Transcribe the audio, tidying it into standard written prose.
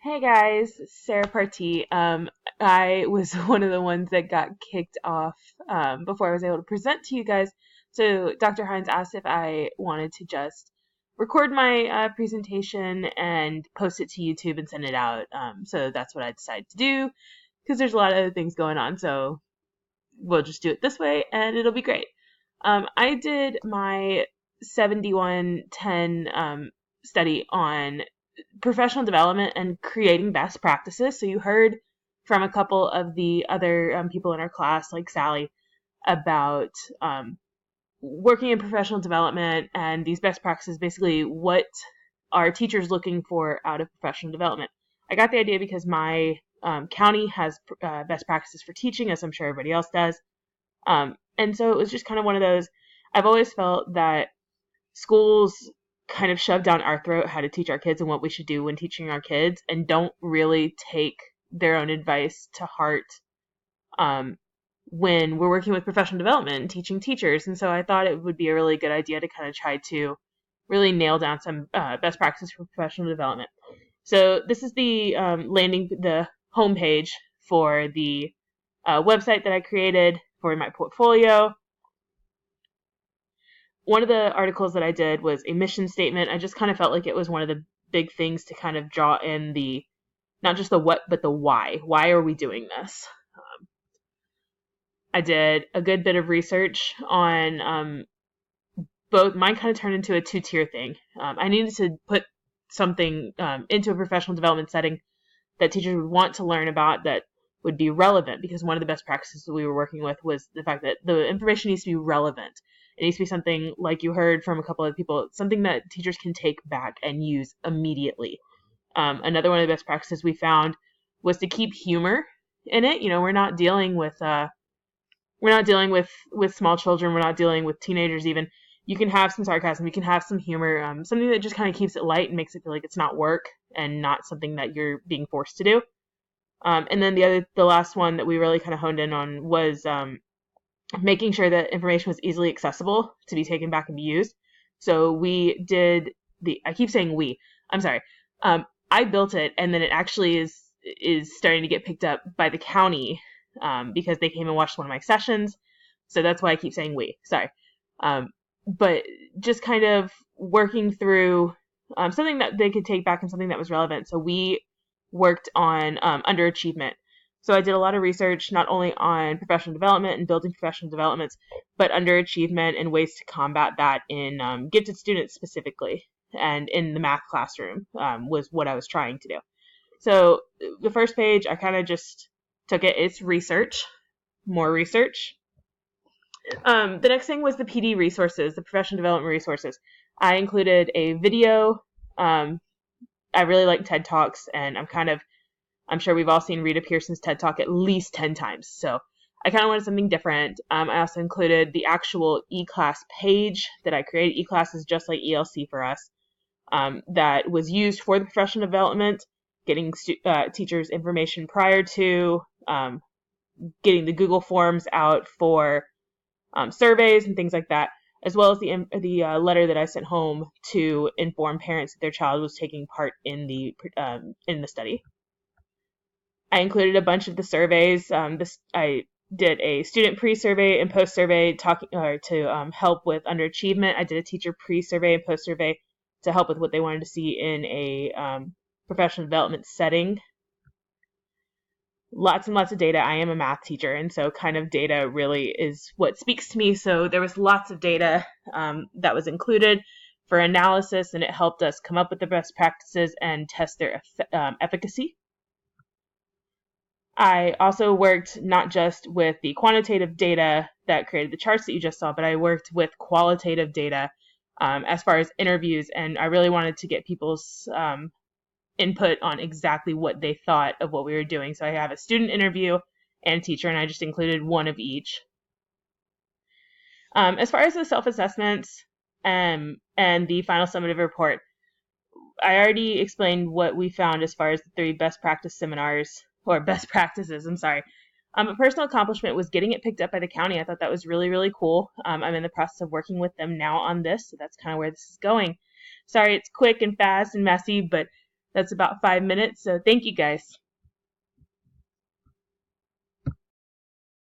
Hey guys, Sarah Partee. I was one of the ones that got kicked off before I was able to present to you guys. So Dr. Hines asked if I wanted to just record my presentation and post it to YouTube and send it out. So that's what I decided to do because there's a lot of other things going on. So we'll just do it this way and it'll be great. I did my 7110 study on professional development and creating best practices. So you heard from a couple of the other people in our class, like Sally, about working in professional development and these best practices, basically what are teachers looking for out of professional development. I got the idea because my county has best practices for teaching, as I'm sure everybody else does. And so it was just kind of one of those, I've always felt that schools kind of shove down our throat how to teach our kids and what we should do when teaching our kids and don't really take their own advice to heart when we're working with professional development and teaching teachers. And so I thought it would be a really good idea to kind of try to really nail down some best practices for professional development. So this is the the homepage for the website that I created for my portfolio. One of the articles that I did was a mission statement. I just kind of felt like it was one of the big things to kind of draw in the, not just the what, but the why. Why are we doing this? I did a good bit of research on both. Mine kind of turned into a two-tier thing. I needed to put something into a professional development setting that teachers would want to learn about that would be relevant, because one of the best practices that we were working with was the fact that the information needs to be relevant. It needs to be something, like you heard from a couple of people, something that teachers can take back and use immediately. Another one of the best practices we found was to keep humor in it. You know, we're not dealing with small children. We're not dealing with teenagers even. You can have some sarcasm. You can have some humor. Something that just kind of keeps it light and makes it feel like it's not work and not something that you're being forced to do. And then the last one that we really kind of honed in on was making sure that information was easily accessible to be taken back and be used. So we did I keep saying we, I'm sorry. I built it, and then it actually is starting to get picked up by the county because they came and watched one of my sessions. So that's why I keep saying we, sorry. But just kind of working through something that they could take back and something that was relevant. So we worked on underachievement. So I did a lot of research, not only on professional development and building professional developments, but underachievement and ways to combat that in gifted students specifically, and in the math classroom was what I was trying to do. So the first page, I kind of just took it. It's research, more research. The next thing was the PD resources, the professional development resources. I included a video. I really like TED Talks, and I'm sure we've all seen Rita Pearson's TED Talk at least 10 times. So I kind of wanted something different. I also included the actual eClass page that I created. eClass is just like ELC for us. That was used for the professional development, getting teachers information prior to, getting the Google Forms out for surveys and things like that, as well as the letter that I sent home to inform parents that their child was taking part in the study. I included a bunch of the surveys. I did a student pre-survey and post-survey to help with underachievement. I did a teacher pre-survey and post-survey to help with what they wanted to see in a professional development setting. Lots and lots of data. I am a math teacher, and so kind of data really is what speaks to me. So there was lots of data that was included for analysis, and it helped us come up with the best practices and test their efficacy. I also worked not just with the quantitative data that created the charts that you just saw, but I worked with qualitative data as far as interviews, and I really wanted to get people's input on exactly what they thought of what we were doing. So I have a student interview and a teacher, and I just included one of each. As far as the self-assessments and the final summative report, I already explained what we found as far as the 3 best practice seminars, or best practices, I'm sorry. A personal accomplishment was getting it picked up by the county. I thought that was really, really cool. I'm in the process of working with them now on this, so that's kind of where this is going. Sorry, it's quick and fast and messy, but That's about 5 minutes. So thank you guys.